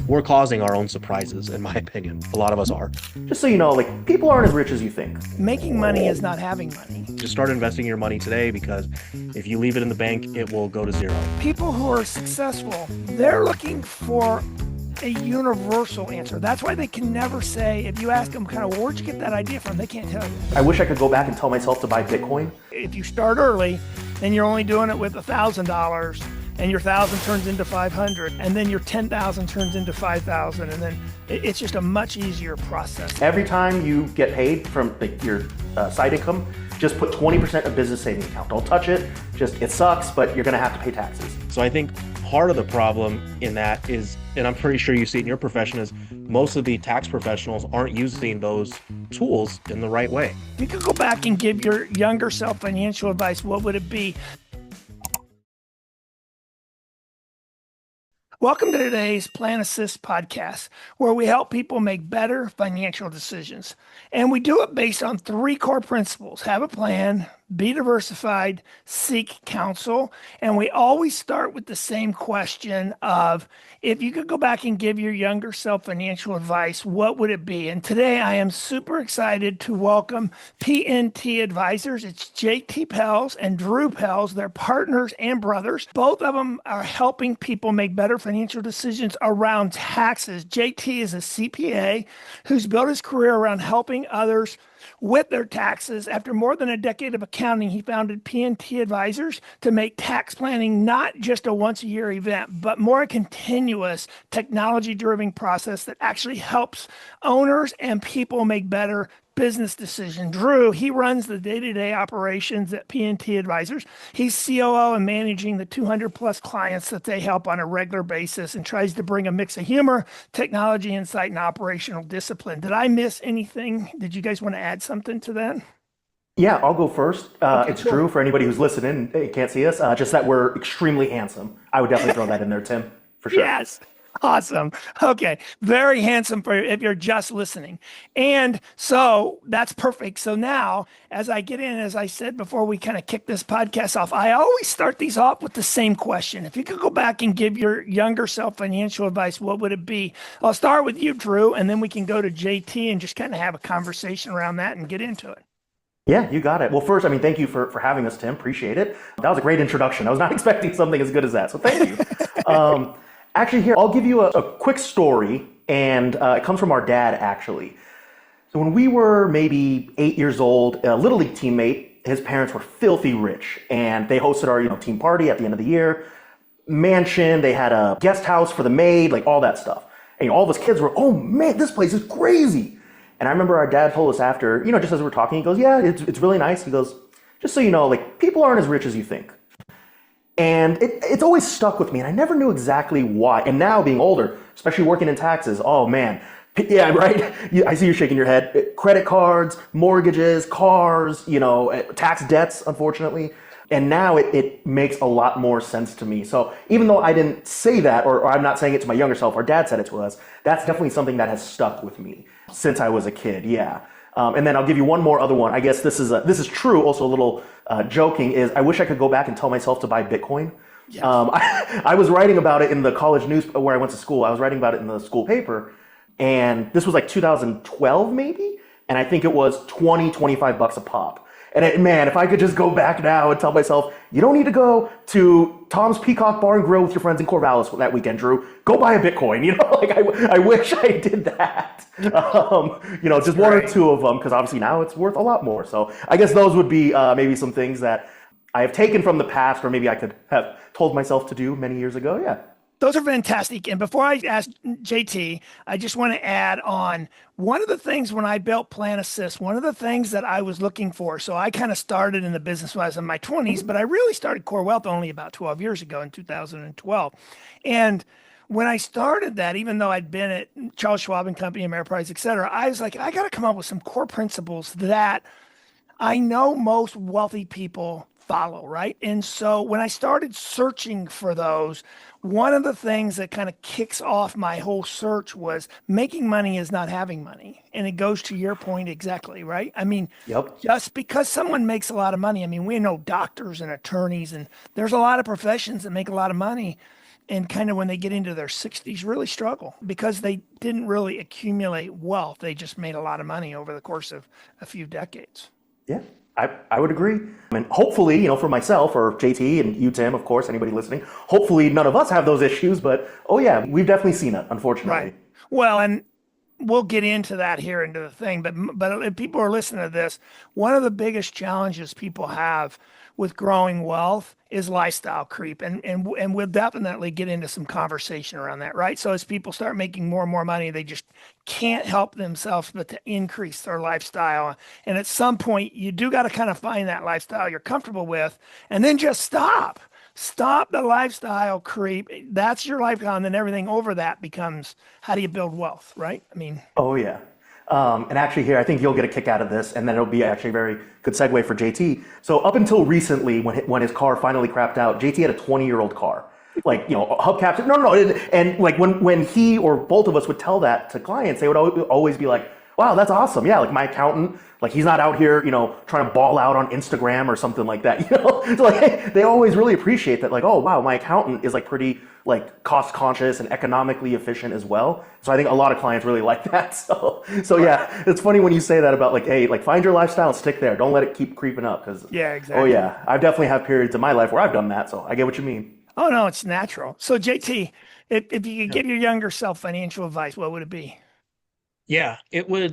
we're causing our own surprises, in my opinion. A lot of us are. Just so you know, like, people aren't as rich as you think. Making money is not having money. Just start investing your money today, because if you leave it in the bank, it will go to zero. People who are successful, they're looking for a universal answer. That's why they can never say, if you ask them kind of, where'd you get that idea from? They can't tell you. I wish I could go back and tell myself to buy Bitcoin. If you start early and you're only doing it with $1,000 and your 1,000 turns into 500 and then your 10,000 turns into 5,000, and then it's just a much easier process. Every time you get paid from your side income, just put 20% of business savings account. Don't touch it. It sucks, but you're gonna have to pay taxes. So I think part of the problem in that is, and I'm pretty sure you see it in your profession, is most of the tax professionals aren't using those tools in the right way. If you could go back and give your younger self financial advice, what would it be? Welcome to today's PlanAssist Podcast, where we help people make better financial decisions. And we do it based on 3 core principles: have a plan, be diversified, seek counsel. And we always start with the same question of, if you could go back and give your younger self financial advice, what would it be? And today I am super excited to welcome PNT Advisors. It's JT Pells and Drew Pells. They're partners and brothers. Both of them are helping people make better financial decisions around taxes. JT is a CPA who's built his career around helping others with their taxes. After more than a decade of accounting, he founded PNT Advisors to make tax planning not just a once-a-year event, but more a continuous technology-driven process that actually helps owners and people make better business decision. Drew, he runs the day-to-day operations at PNT Advisors. He's COO and managing the 200 plus clients that they help on a regular basis, and tries to bring a mix of humor, technology, insight, and operational discipline. Did I miss anything? Did you guys want to add something to that? Yeah, I'll go first. It's cool. Drew, for anybody who's listening, they can't see us, just that we're extremely handsome. I would definitely throw that in there, Tim, for sure. Yes. Awesome. Okay. Very handsome for if you're just listening. And so that's perfect. So now, as I get in, as I said before we kind of kick this podcast off, I always start these off with the same question. If you could go back and give your younger self financial advice, what would it be? I'll start with you, Drew, and then we can go to JT and just kind of have a conversation around that and get into it. Yeah, you got it. Well, first, thank you for having us, Tim. Appreciate it. That was a great introduction. I was not expecting something as good as that, so thank you. Actually, here, I'll give you a quick story, and it comes from our dad, actually. So when we were maybe 8 years old, a Little League teammate, his parents were filthy rich, and they hosted our team party at the end of the year. Mansion, they had a guest house for the maid, like all that stuff. And all of us kids were, oh man, this place is crazy. And I remember our dad told us after, just as we were talking, he goes, yeah, it's really nice. He goes, just so you know, like, people aren't as rich as you think. And it's always stuck with me, and I never knew exactly why. And now, being older, especially working in taxes, oh man, yeah, right? I see you shaking your head. Credit cards, mortgages, cars, tax debts, unfortunately. And now it makes a lot more sense to me. So even though I didn't say that, or I'm not saying it to my younger self, our dad said it to us, that's definitely something that has stuck with me since I was a kid, yeah. And then I'll give you one more other one. I guess this is true. Also a little joking is, I wish I could go back and tell myself to buy Bitcoin. Yes. I was writing about it in the college news where I went to school. I was writing about it in the school paper, and this was like 2012 maybe. And I think it was $25 a pop. And man, if I could just go back now and tell myself, you don't need to go to Tom's Peacock Bar and Grill with your friends in Corvallis that weekend, Drew. Go buy a Bitcoin. I wish I did that. Just one or two of them, because obviously now it's worth a lot more. So I guess those would be maybe some things that I have taken from the past, or maybe I could have told myself to do many years ago. Yeah. Those are fantastic. And before I ask JT, I just want to add on one of the things when I built PlanAssist, one of the things that I was looking for. So I kind of started in the business when I was in my 20s, but I really started Core Wealth only about 12 years ago in 2012. And when I started that, even though I'd been at Charles Schwab and Company, Ameriprise, et cetera, I was like, I got to come up with some core principles that I know most wealthy people follow, right? And so when I started searching for those, one of the things that kind of kicks off my whole search was making money is not having money. And it goes to your point exactly, right? I mean, Yep. Just because someone makes a lot of money, I mean, we know doctors and attorneys, and there's a lot of professions that make a lot of money. and kind of when they get into their 60s really struggle because they didn't really accumulate wealth. They just made a lot of money over the course of a few decades. Yeah, I would agree. And hopefully, for myself or JT and you, Tim, of course, anybody listening, hopefully none of us have those issues, but oh yeah, we've definitely seen it, unfortunately. Right. Well, and we'll get into that here into the thing, but if people are listening to this, one of the biggest challenges people have with growing wealth is lifestyle creep. And we'll definitely get into some conversation around that, right? So as people start making more and more money, they just can't help themselves but to increase their lifestyle. And at some point, you do got to kind of find that lifestyle you're comfortable with and then just stop. Stop the lifestyle creep. That's your lifestyle. And then everything over that becomes how do you build wealth, right? I mean, oh yeah. And actually here, I think you'll get a kick out of this, and then it'll be actually a very good segue for JT. So up until recently, when his car finally crapped out, JT had a 20-year-old car. Like, hubcaps, no. And like when he or both of us would tell that to clients, they would always be like, wow, that's awesome. Yeah, like my accountant, like he's not out here, trying to ball out on Instagram or something like that, So like they always really appreciate that, like, oh wow, my accountant is like pretty like cost conscious and economically efficient as well. So I think a lot of clients really like that. So yeah, it's funny when you say that about like, hey, like find your lifestyle and stick there. Don't let it keep creeping up. Cause yeah, exactly. Oh yeah, I definitely have periods in my life where I've done that. So I get what you mean. Oh no, it's natural. So JT, if you could give your younger self financial advice, what would it be? Yeah,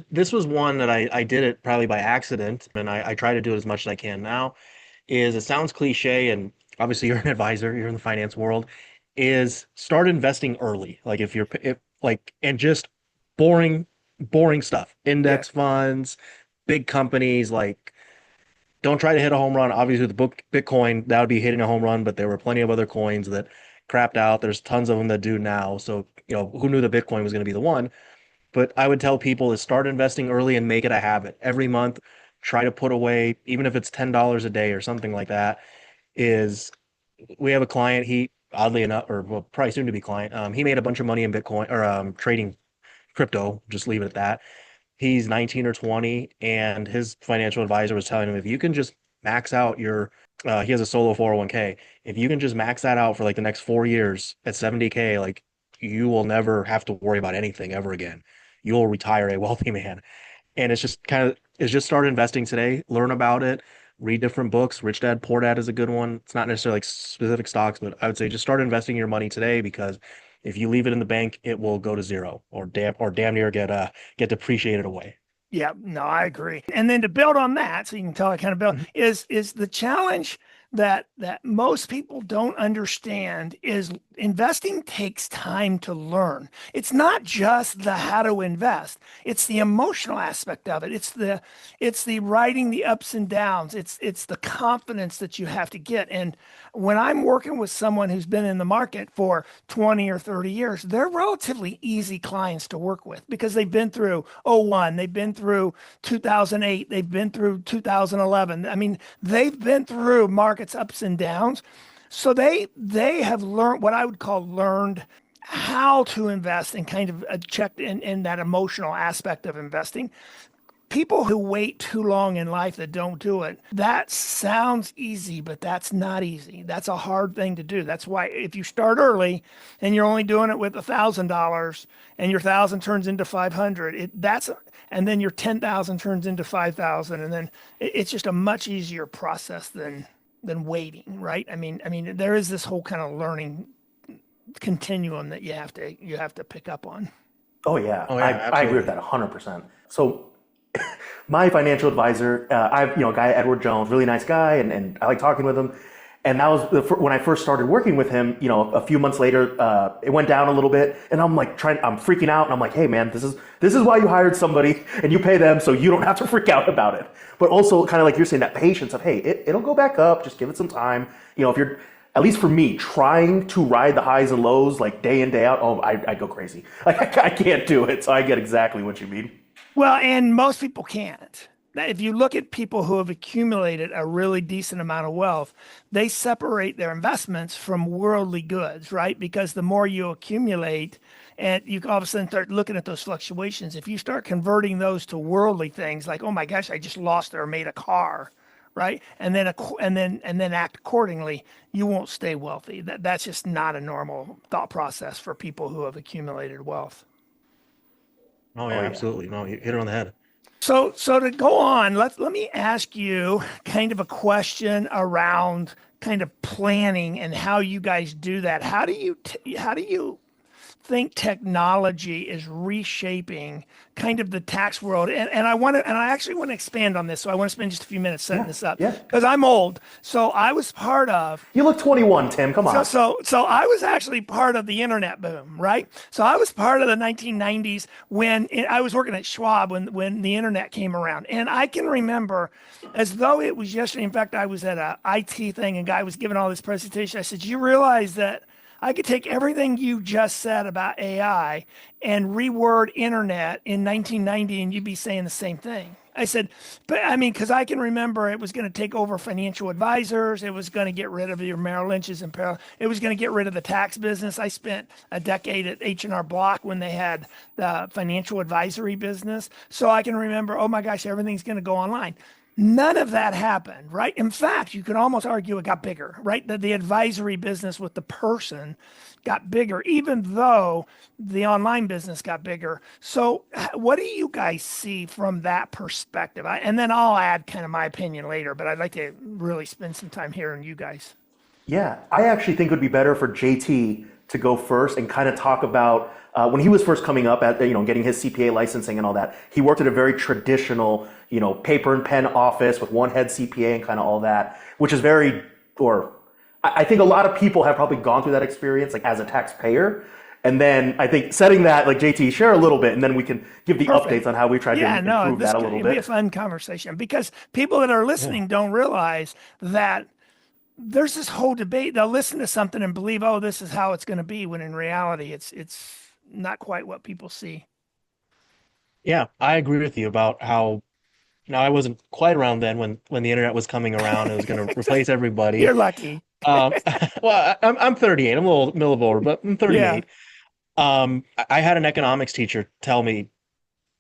this was one that I did it probably by accident, and I try to do it as much as I can now. It sounds cliche, and obviously you're an advisor, you're in the finance world, is start investing early. Like and just boring stuff, index funds, big companies, like don't try to hit a home run. Obviously with the Bitcoin, that would be hitting a home run, but there were plenty of other coins that crapped out. There's tons of them that do now. So, who knew the Bitcoin was going to be the one? But I would tell people to start investing early and make it a habit. Every month, try to put away, even if it's $10 a day or something like that. We have a client, he oddly enough, or well, probably soon to be client, he made a bunch of money in Bitcoin or trading crypto, just leave it at that. He's 19 or 20, and his financial advisor was telling him if you can just max out he has a solo 401k. If you can just max that out for like the next 4 years at 70K, like you will never have to worry about anything ever again. You'll retire a wealthy man. And it's just start investing today, learn about it, read different books. Rich Dad, Poor Dad is a good one. It's not necessarily like specific stocks, but I would say just start investing your money today, because if you leave it in the bank, it will go to zero or damn near get depreciated away. Yeah, no, I agree. And then to build on that, so you can tell I kind of build is the challenge that most people don't understand is investing takes time to learn. It's not just the how to invest. It's the emotional aspect of it. It's the riding the ups and downs. It's the confidence that you have to get. And when I'm working with someone who's been in the market for 20 or 30 years, they're relatively easy clients to work with because they've been through '01, they've been through 2008, they've been through 2011. I mean, they've been through markets ups and downs. So they have learned what I would call learned how to invest and kind of checked in that emotional aspect of investing. People who wait too long in life that don't do it, that sounds easy, but that's not easy. That's a hard thing to do. That's why if you start early and you're only doing it with $1,000 and your 1,000 turns into 500, and then your 10,000 turns into 5,000, and then it's just a much easier process than waiting, right? I mean, there is this whole kind of learning continuum that you have to pick up on. Oh yeah, I agree with that 100%. So my financial advisor, I've a guy, Edward Jones, really nice guy, and I like talking with him. And that was when I first started working with him. A few months later, it went down a little bit, and I'm freaking out, and I'm like, hey man, this is why you hired somebody, and you pay them so you don't have to freak out about it. But also, kind of like you're saying, that patience of, hey, it'll go back up, just give it some time. If you're, at least for me, trying to ride the highs and lows like day in, day out, I go crazy. Like I can't do it. So I get exactly what you mean. Well, and most people can't. If you look at people who have accumulated a really decent amount of wealth, they separate their investments from worldly goods, right? Because the more you accumulate and you all of a sudden start looking at those fluctuations, if you start converting those to worldly things like, oh my gosh, I just lost or made a car, right? And then act accordingly, you won't stay wealthy. That's just not a normal thought process for people who have accumulated wealth. Oh Oh yeah, yeah. absolutely. No, you hit it on the head. So to go on, let me ask you kind of a question around kind of planning and how you guys do that. How do you think technology is reshaping kind of the tax world? And I actually want to expand on this. So I want to spend just a few minutes setting Yeah. this up Yeah. because I'm old. So I was part of You look 21, Tim. Come on. so I was actually part of the internet boom, right? So I was part of the 1990s when I was working at Schwab when the internet came around, and I can remember as though it was yesterday. In fact, I was at a IT thing, and a guy was giving all this presentation. I said, "You realize that I could take everything you just said about AI and reword internet in 1990, and you'd be saying the same thing." I said, but I mean, because I can remember it was going to take over financial advisors. It was going to get rid of your Merrill Lynch's and it was going to get rid of the tax business. I spent a decade at H&R Block when they had the financial advisory business. So I can remember, oh my gosh, everything's going to go online. None of that happened, right? In fact, you could almost argue it got bigger, right? The advisory business with the person got bigger, even though the online business got bigger. So what do you guys see from that perspective? And then I'll add kind of my opinion later, but I'd like to really spend some time hearing you guys. Yeah, I actually think it would be better for JT to go first and kind of talk about when he was first coming up at, getting his CPA licensing and all that. He worked at a very traditional, paper and pen office with one head CPA and kind of all that, which is I think a lot of people have probably gone through that experience like as a taxpayer. And then I think setting that, like JT, share a little bit, and then we can give the updates on how we try to improve that a little bit. It'll be a fun conversation because people that are listening don't realize that there's this whole debate. They'll listen to something and believe, oh, this is how it's going to be, when in reality, it's not quite what people see. Yeah, I agree with you about how. Now, I wasn't quite around then when the internet was coming around. It was going to replace everybody. You're lucky. Um, well, I'm 38. I'm a little older, but I'm 38. I had an economics teacher tell me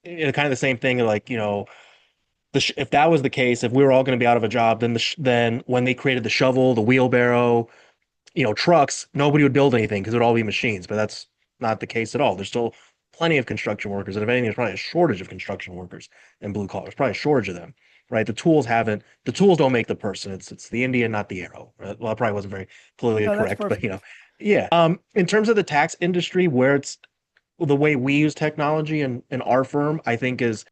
kind of the same thing. Like, if that was the case, if we were all going to be out of a job, then when they created the shovel, the wheelbarrow, trucks, nobody would build anything because it would all be machines. But that's not the case at all. There's still plenty of construction workers, and if anything, there's probably a shortage of construction workers and blue collars. Probably a shortage of them, right? The tools don't make the person. It's the Indian, not the arrow. Well, that probably wasn't very politically correct, but yeah. In terms of the tax industry, where it's the way we use technology in our firm, I think it's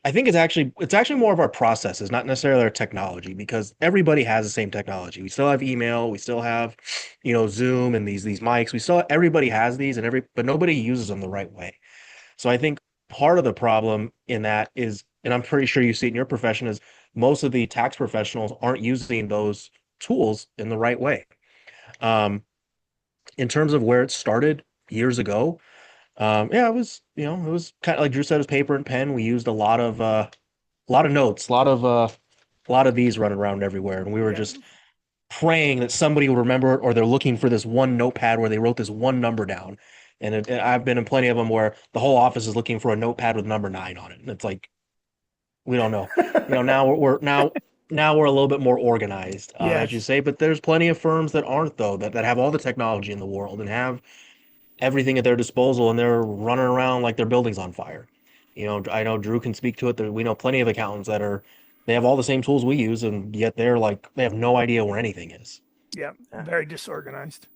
actually more of our processes, not necessarily our technology, because everybody has the same technology. We still have email, we still have, Zoom and these mics. Everybody has these but nobody uses them the right way. So I think part of the problem in that is, and I'm pretty sure you see it in your profession, is most of the tax professionals aren't using those tools in the right way. In terms of where it started years ago, it was kind of like Drew said, it was paper and pen. We used a lot of notes, a lot of these running around everywhere, and we were just praying that somebody would remember it, or they're looking for this one notepad where they wrote this one number down. And I've been in plenty of them where the whole office is looking for a notepad with number 9 on it, and it's like, we don't know. Now we're a little bit more organized, as you say. But there's plenty of firms that aren't, though, that have all the technology in the world and have everything at their disposal, and they're running around like their building's on fire. I know Drew can speak to it. We know plenty of accountants they have all the same tools we use, and yet they have no idea where anything is. Yeah, very disorganized.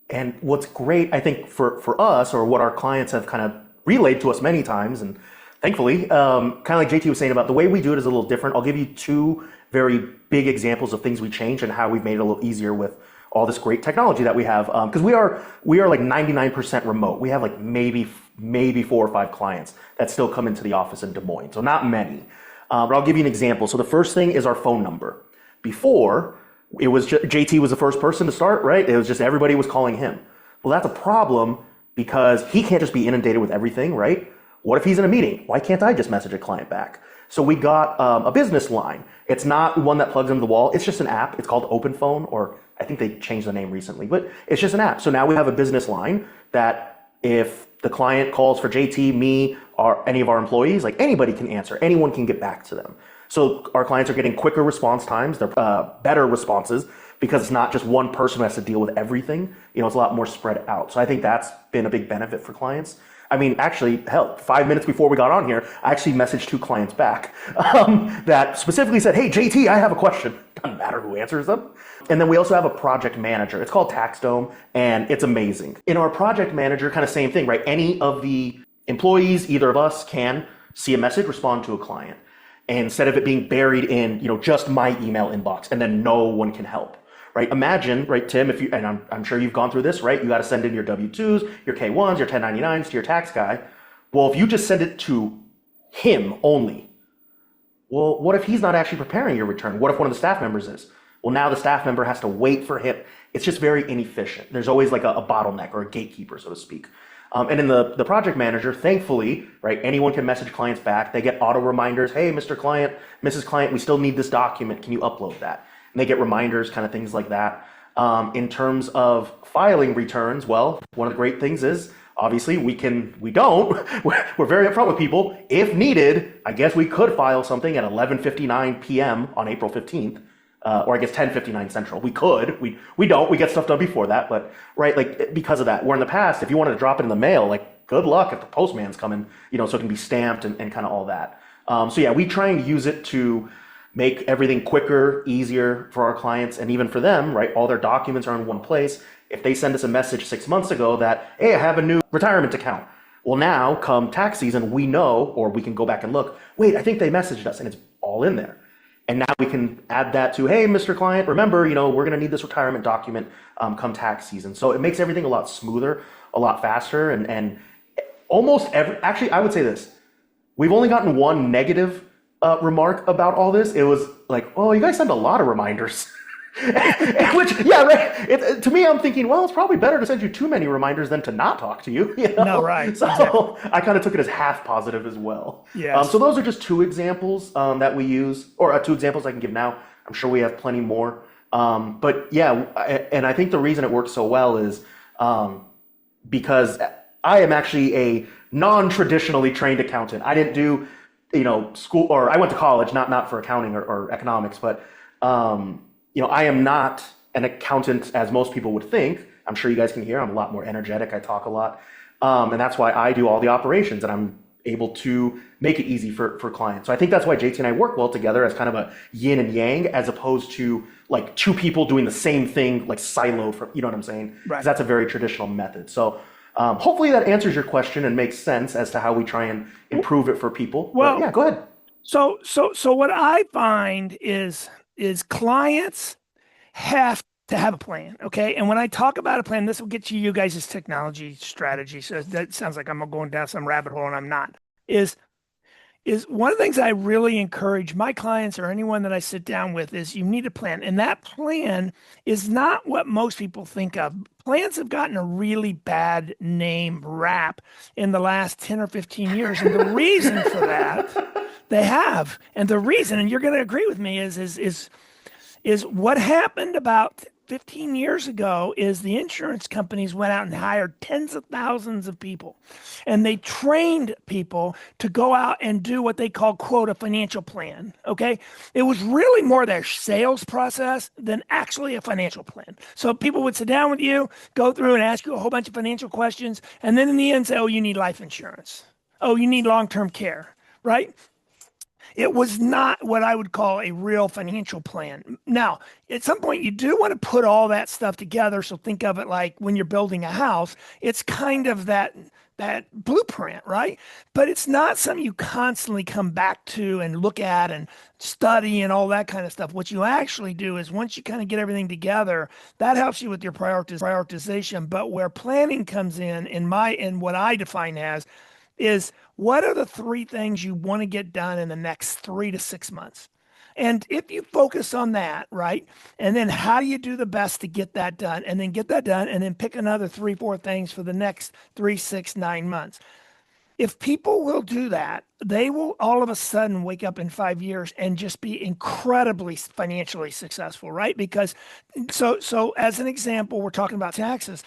And what's great, I think, for us, or what our clients have kind of relayed to us many times, and thankfully, kind of like JT was saying about the way we do it is a little different. I'll give you 2 very big examples of things we changed and how we've made it a little easier with all this great technology that we have, because we are like 99% remote. We have like maybe 4 or 5 clients that still come into the office in Des Moines, so not many. But I'll give you an example. So the first thing is our phone number. Before, it was JT was the first person to start, right? It was just everybody was calling him. Well, that's a problem because he can't just be inundated with everything, right? What if he's in a meeting? Why can't I just message a client back? So we got a business line. It's not one that plugs into the wall. It's just an app. It's called Open Phone, or I think they changed the name recently, but it's just an app. So now we have a business line that if the client calls for JT, me, or any of our employees, like anybody can answer. Anyone can get back to them. So our clients are getting quicker response times, they're better responses because it's not just one person who has to deal with everything. It's a lot more spread out. So I think that's been a big benefit for clients. I mean, actually, hell, 5 minutes before we got on here, I actually messaged 2 clients back that specifically said, hey, JT, I have a question. Doesn't matter who answers them. And then we also have a project manager. It's called TaxDome, and it's amazing. In our project manager, kind of same thing, right? Any of the employees, either of us, can see a message, respond to a client. And instead of it being buried in, just my email inbox, and then no one can help. Right? Imagine, right, Tim, if you, and I'm sure you've gone through this, right? You got to send in your W-2s, your K-1s, your 1099s to your tax guy. Well, if you just send it to him only, well, what if he's not actually preparing your return? What if one of the staff members is? Well, now the staff member has to wait for him. It's just very inefficient. There's always like a bottleneck or a gatekeeper, so to speak. And in the project manager, thankfully, right, anyone can message clients back. They get auto reminders. Hey, Mr. Client, Mrs. Client, we still need this document. Can you upload that? And they get reminders, kind of things like that. In terms of filing returns, well, one of the great things is, obviously, we're very upfront with people. If needed, I guess we could file something at 11:59 p.m. on April 15th, or I guess 10:59 Central. We could. We don't. We get stuff done before that, but right, like because of that. Where in the past, if you wanted to drop it in the mail, like good luck if the postman's coming, so it can be stamped and kind of all that. So yeah, we try and use it to make everything quicker, easier for our clients, and even for them, right? All their documents are in one place. If they send us a message 6 months ago that, hey, I have a new retirement account. Well, now come tax season, we know, or we can go back and look, wait, I think they messaged us, and it's all in there. And now we can add that to, hey, Mr. Client, remember, we're going to need this retirement document come tax season. So it makes everything a lot smoother, a lot faster, and almost actually, I would say this, we've only gotten one negative remark about all this. It was like, oh, you guys send a lot of reminders. Which, yeah, right. To me, I'm thinking, well, it's probably better to send you too many reminders than to not talk to you. No, right. So exactly. I kind of took it as half positive as well. Yes. So those are just 2 examples that we use, or 2 examples I can give now. I'm sure we have plenty more. But yeah, and I think the reason it works so well is because I am actually a non-traditionally trained accountant. I didn't do school, or I went to college, not for accounting or economics, but, I am not an accountant as most people would think. I'm sure you guys can hear, I'm a lot more energetic. I talk a lot. And that's why I do all the operations, and I'm able to make it easy for clients. So I think that's why JT and I work well together as kind of a yin and yang, as opposed to like 2 people doing the same thing, like siloed from, you know what I'm saying? Right. 'Cause that's a very traditional method. So hopefully that answers your question and makes sense as to how we try and improve it for people. Well, but yeah, go ahead. So what I find is clients have to have a plan, okay? And when I talk about a plan, this will get you guys' technology strategy. So that sounds like I'm going down some rabbit hole, and I'm not. Is one of the things I really encourage my clients or anyone that I sit down with is you need a plan. And that plan is not what most people think of. Plans have gotten a really bad rap in the last 10 or 15 years. And the reason for that, they have. And the reason, and you're going to agree with me, is what happened about 15 years ago is the insurance companies went out and hired tens of thousands of people, and they trained people to go out and do what they call, quote, a financial plan. Okay. It was really more their sales process than actually a financial plan. So people would sit down with you, go through and ask you a whole bunch of financial questions. And then in the end say, oh, you need life insurance. Oh, you need long-term care, right? It was not what I would call a real financial plan. Now, at some point, you do want to put all that stuff together. So think of it like when you're building a house, it's kind of that blueprint, right? But it's not something you constantly come back to and look at and study and all that kind of stuff. What you actually do is once you kind of get everything together, that helps you with your prioritization. But where planning comes in what I define as, is what are the 3 things you want to get done in the next 3 to 6 months? And if you focus on that, right? And then how do you do the best to get that done, and then pick another 3, 4 things for the next 3, 6, 9 months. If people will do that, they will all of a sudden wake up in 5 years and just be incredibly financially successful, right? Because so as an example, we're talking about taxes.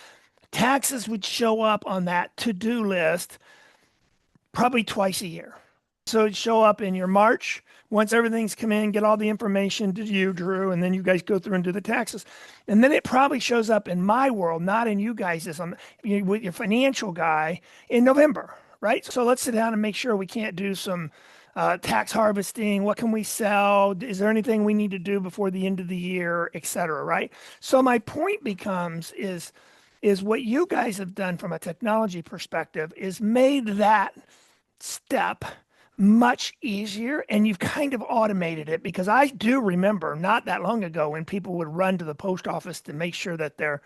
Taxes would show up on that to-do list probably twice a year. So it'd show up in your March. Once everything's come in, get all the information to you, Drew, and then you guys go through and do the taxes. And then it probably shows up in my world, not in you guys, with your financial guy in November, right? So let's sit down and make sure we can't do some tax harvesting. What can we sell? Is there anything we need to do before the end of the year, et cetera, right? So my point becomes is what you guys have done from a technology perspective is made that step much easier, and you've kind of automated it, because I do remember not that long ago when people would run to the post office to make sure that their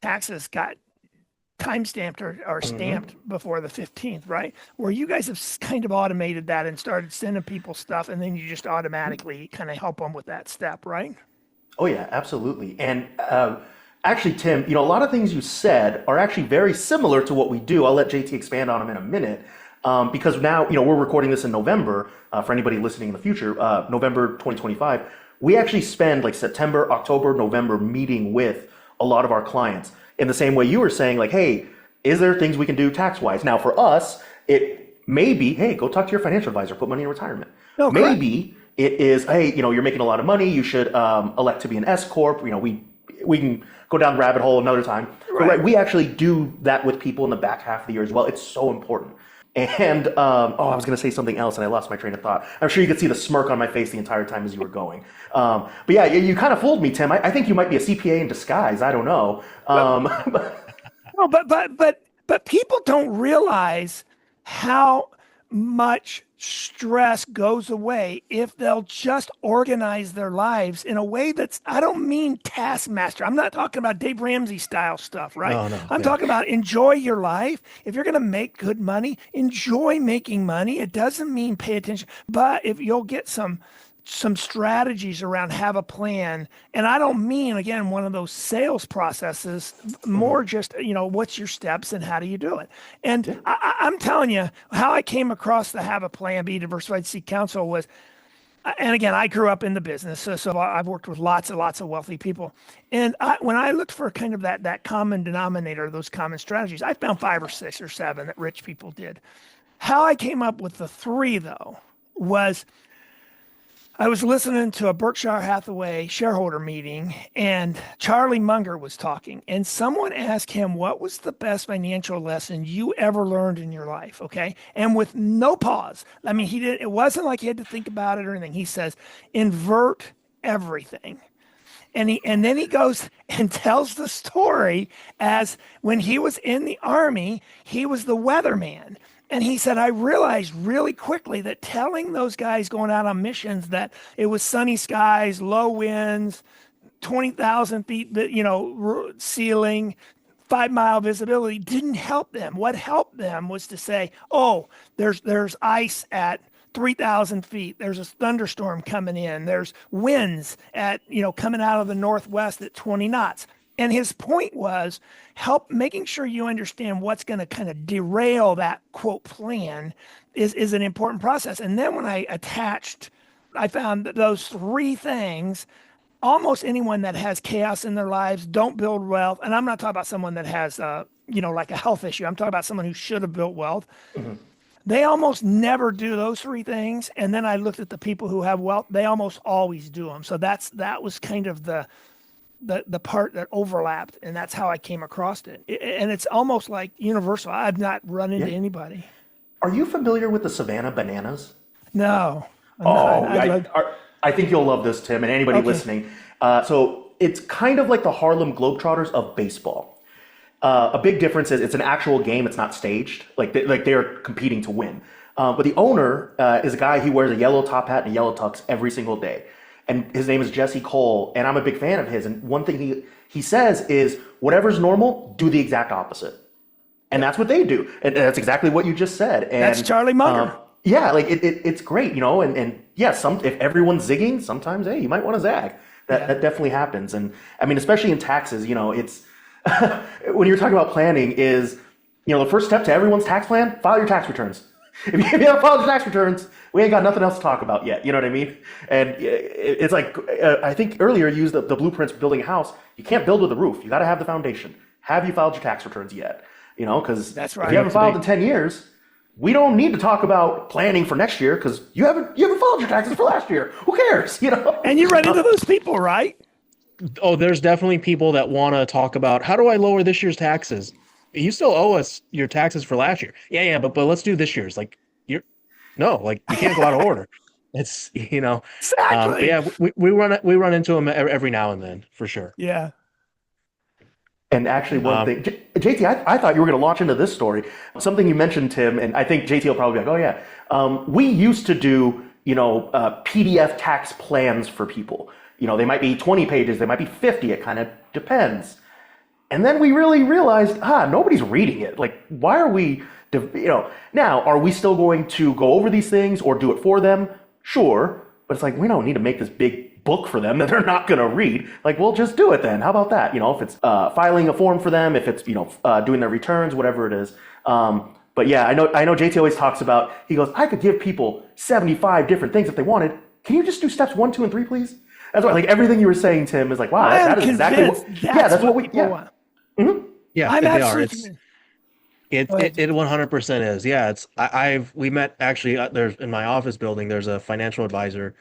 taxes got time stamped or stamped before the 15th, right? Where you guys have kind of automated that and started sending people stuff, and then you just automatically kind of help them with that step, right? Oh yeah, absolutely. And actually, Tim, a lot of things you said are actually very similar to what we do. I'll let JT expand on them in a minute. Because now, we're recording this in November, for anybody listening in the future, November 2025, we actually spend like September, October, November meeting with a lot of our clients in the same way you were saying, like, hey, is there things we can do tax-wise? Now, for us, it may be, hey, go talk to your financial advisor, put money in retirement. No, maybe it is, hey, you're making a lot of money, you should elect to be an S Corp. We can go down the rabbit hole another time. Right. But we actually do that with people in the back half of the year as well. It's so important. And, I was going to say something else and I lost my train of thought. I'm sure you could see the smirk on my face the entire time as you were going. But yeah, you kind of fooled me, Tim. I think you might be a CPA in disguise. I don't know. No, but people don't realize how much stress goes away if they'll just organize their lives in a way that's, I don't mean taskmaster. I'm not talking about Dave Ramsey style stuff, right? No, I'm talking about enjoy your life. If you're going to make good money, enjoy making money. It doesn't mean pay attention, but if you'll get some strategies around, have a plan. And I don't mean, again, one of those sales processes, more just, what's your steps and how do you do it? And I'm telling you how I came across the have a plan, be diversified, seek counsel was, and again, I grew up in the business. So I've worked with lots and lots of wealthy people. And when I looked for kind of that common denominator, those common strategies, I found 5 or 6 or 7 that rich people did. How I came up with the 3 though was, I was listening to a Berkshire Hathaway shareholder meeting and Charlie Munger was talking, and someone asked him, what was the best financial lesson you ever learned in your life? Okay. And with no pause, I mean, it wasn't like he had to think about it or anything. He says, invert everything. And then he goes and tells the story as when he was in the army, he was the weatherman. And he said, I realized really quickly that telling those guys going out on missions that it was sunny skies, low winds, 20,000 feet, ceiling, 5-mile visibility didn't help them. What helped them was to say, oh, there's ice at 3,000 feet. There's a thunderstorm coming in. There's winds coming out of the northwest at 20 knots. And his point was making sure you understand what's going to kind of derail that quote plan is an important process. And then when I found that those 3 things, almost anyone that has chaos in their lives, don't build wealth. And I'm not talking about someone that has, like a health issue. I'm talking about someone who should have built wealth. Mm-hmm. They almost never do those 3 things. And then I looked at the people who have wealth. They almost always do them. So that was kind of the part that overlapped, and that's how I came across it. And it's almost like universal. I've not run into anybody. Are you familiar with the Savannah Bananas? No. I think you'll love this, Tim, and anybody listening. So it's kind of like the Harlem Globetrotters of baseball. A big difference is it's an actual game. It's not staged. Like they're competing to win. But the owner is a guy who wears a yellow top hat and a yellow tux every single day. And his name is Jesse Cole, and I'm a big fan of his. And one thing he says is, whatever's normal, do the exact opposite. And that's what they do. And that's exactly what you just said. And that's Charlie Munger. It's great, and yes, if everyone's zigging, sometimes, hey, you might want to zag. That definitely happens. And I mean, especially in taxes, it's when you're talking about planning is, the first step to everyone's tax plan, file your tax returns. If you haven't filed your tax returns, we ain't got nothing else to talk about yet. You know what I mean? And it's like, I think earlier you used the blueprints for building a house. You can't build with a roof. You got to have the foundation. Have you filed your tax returns yet? Because that's right. If you haven't filed in 10 years, we don't need to talk about planning for next year because you haven't filed your taxes for last year. Who cares? And you run into those people, right? Oh, there's definitely people that want to talk about how do I lower this year's taxes? You still owe us your taxes for last year. Yeah, but let's do this year's. Like you can't go out of order. It's Exactly. yeah, we run into them every now and then for sure. Yeah. And actually, one thing, JT, I thought you were going to launch into this story. Something you mentioned, Tim, and I think JT will probably be like, oh yeah, we used to do PDF tax plans for people. They might be 20 pages, they might be 50. It kind of depends. And then we really realized, nobody's reading it. Like, why are we, now, are we still going to go over these things or do it for them? Sure. But it's like, we don't need to make this big book for them that they're not going to read. Like, well, just do it then. How about that? If it's filing a form for them, if it's, doing their returns, whatever it is. But yeah, I know JT always talks about, he goes, I could give people 75 different things if they wanted. Can you just do steps 1, 2, and 3, please? That's why, like, everything you were saying, Tim, is like, wow, that is exactly what, that's what we want. Mm-hmm. Yeah, I'm they actually are. It 100% is. Yeah, we met actually there's in my office building. There's a financial advisor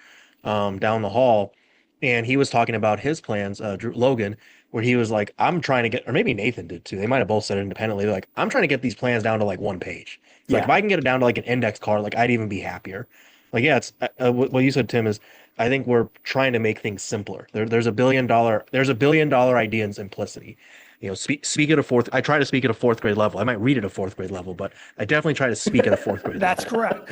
down the hall, and he was talking about his plans, Logan, where he was like, I'm trying to get, or maybe Nathan did too. They might have both said it independently. They're like, I'm trying to get these plans down to like 1 page. It's like if I can get it down to like an index card, like I'd even be happier. Like, yeah, it's what you said, Tim, is I think we're trying to make things simpler. There's a $1 billion idea in simplicity. Speak at a fourth. I try to speak at a 4th grade level. I might read at a 4th grade level, but I definitely try to speak at a 4th grade That's level. correct.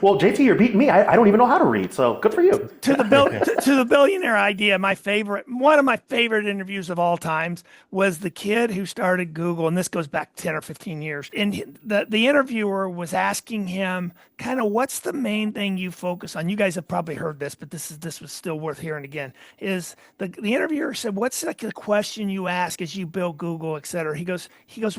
Well, JT, you're beating me. I don't even know how to read, so good for you. To the billionaire idea, one of my favorite interviews of all times was the kid who started Google, and this goes back 10 or 15 years. And the interviewer was asking him kind of, what's the main thing you focus on? You guys have probably heard this, but this was still worth hearing again. Is the interviewer said, what's like the question you ask as you build Google, et cetera? He goes,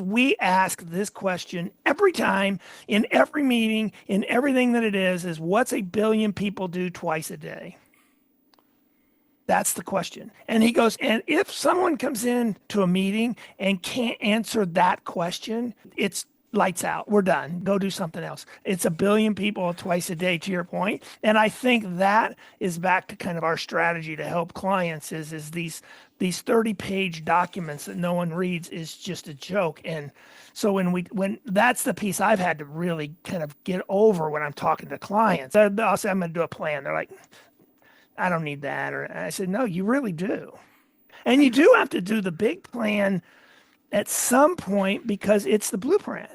we ask this question every time in every meeting, in everything that it is what's 1 billion people do twice a day? That's the question. And he goes, and if someone comes in to a meeting and can't answer that question, it's lights out. We're done. Go do something else. It's 1 billion people twice a day, to your point. And I think that is back to kind of our strategy to help clients is these 30-page documents that no one reads is just a joke. And so when that's the piece I've had to really kind of get over when I'm talking to clients. I'll say, I'm going to do a plan. They're like, I don't need that. Or I said, no, you really do. And you do have to do the big plan at some point because it's the blueprint.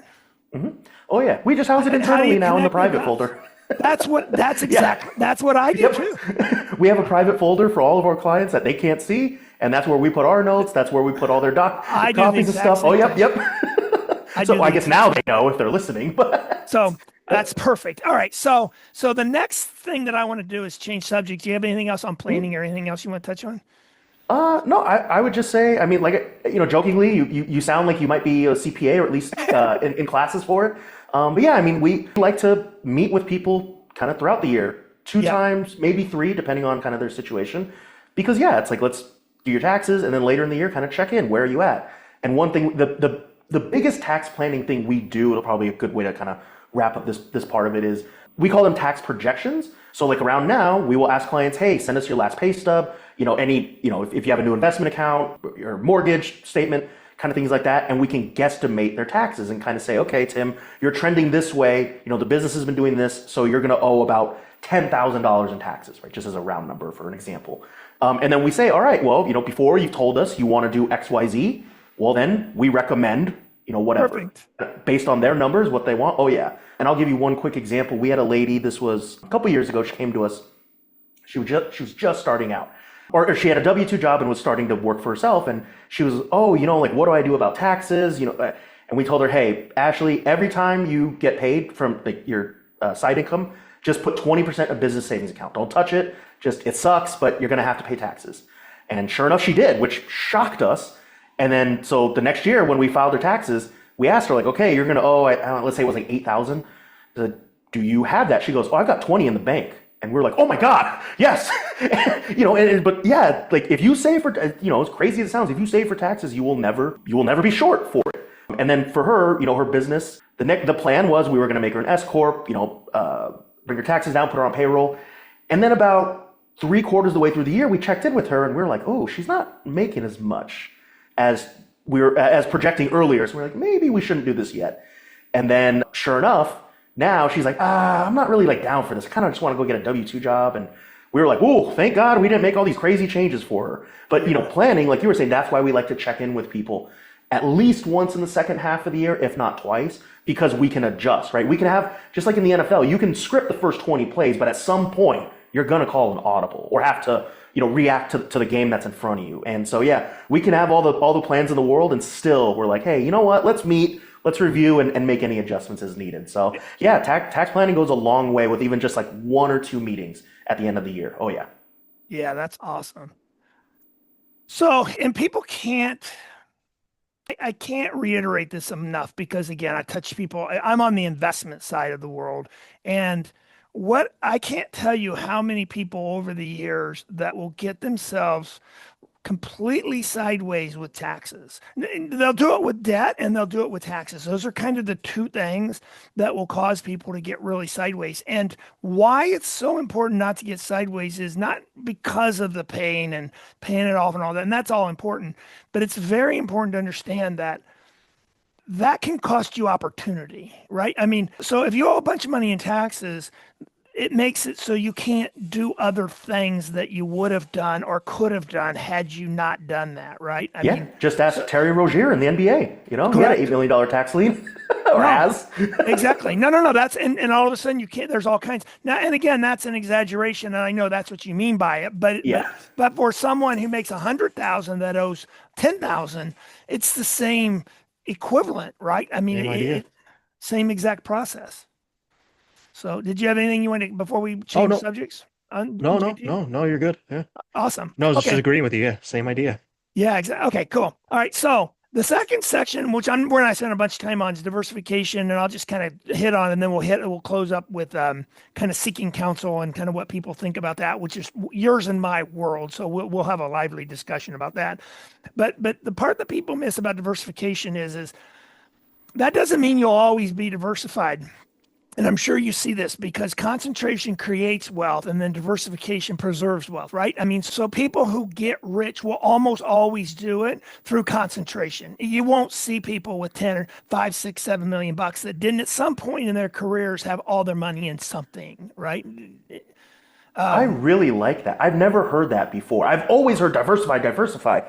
Mm-hmm. Oh yeah, we just house it internally now in the private folder. That's what I do too. We have a private folder for all of our clients that they can't see, and that's where we put our notes. That's where we put all their copies and stuff. Oh yep. I guess now they know if they're listening. But so that's perfect. All right. So the next thing that I want to do is change subject. Do you have anything else on planning or anything else you want to touch on? No, I would just say, I mean, like, jokingly, you sound like you might be a CPA or at least in classes for it. But yeah, I mean, we like to meet with people kind of throughout the year, 2 times, maybe 3, depending on kind of their situation. Because yeah, it's like, let's do your taxes, and then later in the year, kind of check in. Where are you at? And one thing, the biggest tax planning thing we do, probably a good way to kind of wrap up this part of it, is we call them tax projections. So like around now, we will ask clients, hey, send us your last pay stub, if you have a new investment account, your mortgage statement, kind of things like that. And we can guesstimate their taxes and kind of say, okay, Tim, you're trending this way. The business has been doing this. So you're going to owe about $10,000 in taxes, right? Just as a round number for an example. And then we say, all right, well, before you've told us you want to do X, Y, Z, well, then we recommend, whatever. Perfect. Based on their numbers, what they want. Oh yeah. And I'll give you one quick example. We had a lady, this was a couple years ago, she came to us. She was just starting out. Or she had a W-2 job and was starting to work for herself. And she was, what do I do about taxes? And we told her, hey, Ashley, every time you get paid from your side income, just put 20% of business savings account. Don't touch it. It sucks, but you're going to have to pay taxes. And sure enough, she did, which shocked us. And then, so the next year when we filed her taxes, we asked her, like, okay, you're going to owe, let's say it was like $8,000. Do you have that? She goes, oh, I've got 20 in the bank. And we're like, oh my God, yes. But yeah, like if you save for, as crazy as it sounds, if you save for taxes, you will never be short for it. And then for her, her business, the plan was we were going to make her an S corp, bring her taxes down, put her on payroll. And then about 3/4 of the way through the year, we checked in with her and we were like, oh, she's not making as much as as projecting earlier. So we're like, maybe we shouldn't do this yet. And then sure enough, now she's like, I'm not really like down for this. I kind of just want to go get a W-2 job. And we were like, oh, thank God we didn't make all these crazy changes for her. But, planning, like you were saying, that's why we like to check in with people at least once in the second half of the year, if not twice, because we can adjust, right? We can have, just like in the NFL, you can script the first 20 plays, but at some point you're going to call an audible or have to, react to the game that's in front of you. And so, yeah, we can have all the plans in the world and still we're like, hey, you know what? Let's meet, let's review and make any adjustments as needed. So yeah, tax planning goes a long way with even just like 1 or 2 meetings at the end of the year. Oh yeah. Yeah, that's awesome. So, and people I can't reiterate this enough because again, I touch people. I'm on the investment side of the world, and what I can't tell you how many people over the years that will get themselves completely sideways with taxes. They'll do it with debt and they'll do it with taxes. Those are kind of the two things that will cause people to get really sideways. And why it's so important not to get sideways is not because of the pain and paying it off and all that. And that's all important. But it's very important to understand that that can cost you opportunity, right? I mean, so if you owe a bunch of money in taxes, it makes it so you can't do other things that you would have done or could have done had you not done that, right? I mean, just ask Terry Rozier in the NBA. He had an $8 million tax lien, or has. Exactly. No. That's and all of a sudden you can't. There's all kinds. Now, and again, that's an exaggeration, and I know that's what you mean by it. But for someone who makes 100,000 that owes 10,000, it's the same equivalent, right? I mean, same exact process. So did you have anything you wanted before we change subjects? No, you're good. Yeah. Awesome. No, I was just agreeing with you. Yeah. Same idea. Yeah, exactly. Okay, cool. All right. So the second section, which we're not spending a bunch of time on, is diversification, and I'll just kind of hit on, and then we'll close up with kind of seeking counsel and kind of what people think about that, which is yours and my world. So we'll have a lively discussion about that. But the part that people miss about diversification is that doesn't mean you'll always be diversified. And I'm sure you see this because concentration creates wealth and then diversification preserves wealth, right? I mean, so people who get rich will almost always do it through concentration. You won't see people with 10 or 5, 6, 7 million bucks that didn't at some point in their careers have all their money in something, right? I really like that. I've never heard that before. I've always heard diversify.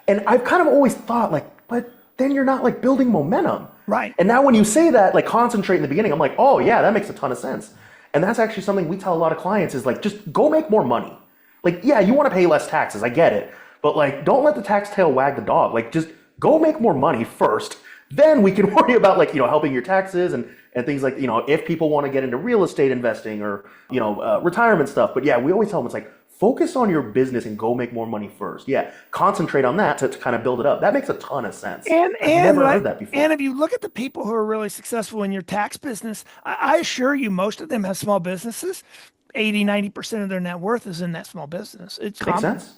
And I've kind of always thought but then you're not like building momentum. Right. And now when you say that, like concentrate in the beginning, I'm like, oh yeah, that makes a ton of sense. And that's actually something we tell a lot of clients is like, just go make more money. Like, yeah, you want to pay less taxes. I get it. But like, don't let the tax tail wag the dog. Like, just go make more money first. Then we can worry about like, helping your taxes and things like, if people want to get into real estate investing or, retirement stuff. But yeah, we always tell them it's like, focus on your business and go make more money first. Yeah, concentrate on that to kind of build it up. That makes a ton of sense. I've never heard that before. And if you look at the people who are really successful in your tax business, I assure you, most of them have small businesses. 80, 90% of their net worth is in that small business. It's makes sense,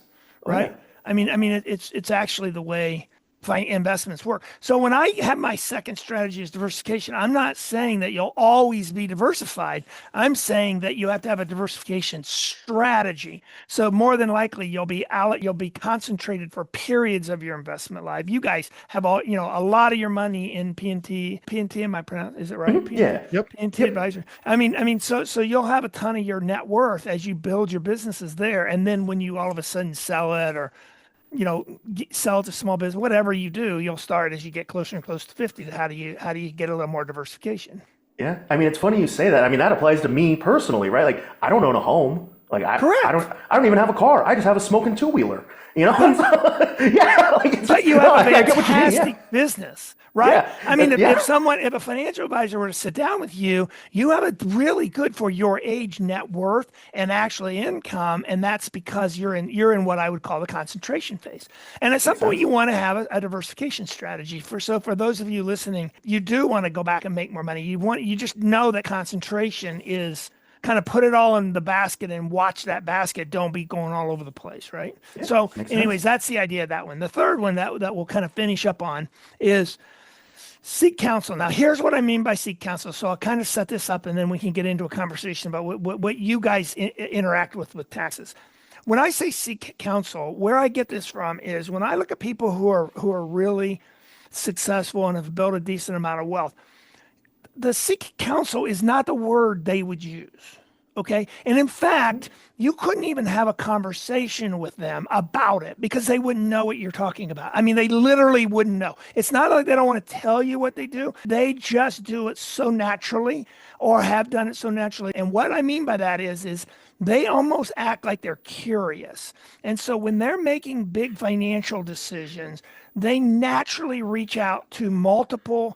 right? Yeah. I mean, it's actually the way investments work. So when I have my second strategy is diversification, I'm not saying that you'll always be diversified. I'm saying that you have to have a diversification strategy. So more than likely you'll be concentrated for periods of your investment life. You guys have a lot of your money in PNT. Am I pronouncing? Is it right? Mm-hmm. Yeah. Yep. PNT advisor. I mean, so you'll have a ton of your net worth as you build your businesses there, and then when you all of a sudden sell it or sell it to small business, whatever you do, you'll start as you get closer and closer to 50. How do you get a little more diversification? Yeah. I mean, it's funny you say that. I mean, that applies to me personally, right? Like I don't own a home. Like I don't even have a car. I just have a smoking two-wheeler, yeah. But you have a fantastic business, right? Yeah. I mean, if a financial advisor were to sit down with you, you have a really good for your age net worth and actually income. And that's because you're in what I would call the concentration phase. And at some point you want to have a diversification strategy for those of you listening, you do want to go back and make more money. You just know that concentration is kind of put it all in the basket and watch that basket don't be going all over the place, right? Yeah, so anyways, that's the idea of that one. The third one that we'll kind of finish up on is Seek counsel. Now, here's what I mean by seek counsel. So I'll kind of set this up and then we can get into a conversation about what you guys interact with taxes. When I say seek counsel, where I get this from is when I look at people who are really successful and have built a decent amount of wealth, the seek counsel is not the word they would use. Okay. And in fact, you couldn't even have a conversation with them about it because they wouldn't know what you're talking about. I mean, they literally wouldn't know. It's not like they don't want to tell you what they do. They just do it so naturally or have done it so naturally. And what I mean by that is they almost act like they're curious. And so when they're making big financial decisions, they naturally reach out to multiple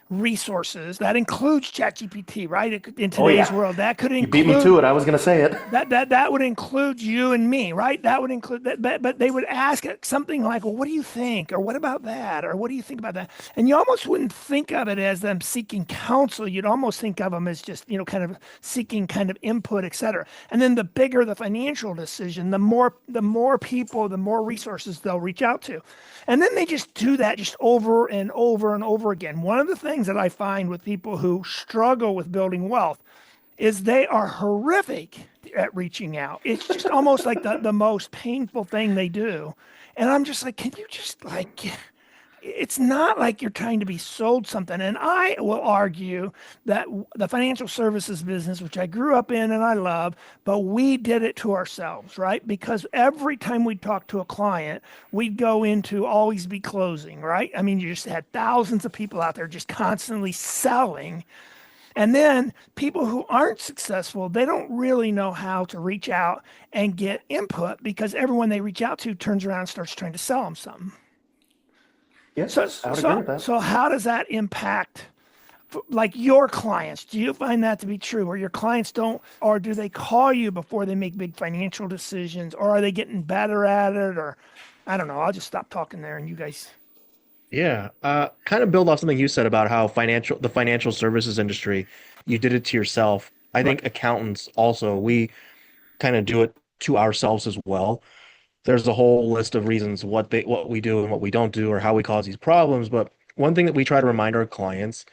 resources. That includes ChatGPT, right? In today's world, that could include. You beat me to it. I was going to say it. That would include you and me, right? That would include that. But they would ask something like, "Well, what do you think?" or "What about that?" or "What do you think about that?" And you almost wouldn't think of it as them seeking counsel. You'd almost think of them as just kind of seeking kind of input, et cetera. And then the bigger the financial decision, the more people, the more resources they'll reach out to. And then they just do that just over and over and over again. One of the things that I find with people who struggle with building wealth is they are horrific at reaching out. It's just almost like the most painful thing they do. And I'm just like, can you just it's not like you're trying to be sold something. And I will argue that the financial services business, which I grew up in and I love, but we did it to ourselves, right? Because every time we talk to a client, we'd go into always be closing, right? I mean, you just had thousands of people out there just constantly selling. And then people who aren't successful, they don't really know how to reach out and get input because everyone they reach out to turns around and starts trying to sell them something. Yes, I would agree with that. So how does that impact like your clients? Do you find that to be true? Or your clients don't, or do they call you before they make big financial decisions? Or are they getting better at it? Or I don't know. I'll just stop talking there and you guys. Yeah, kind of build off something you said about how the financial services industry, you did it to yourself. I think accountants also, we kind of do it to ourselves as well. There's a whole list of reasons what we do and what we don't do or how we cause these problems. But one thing that we try to remind our clients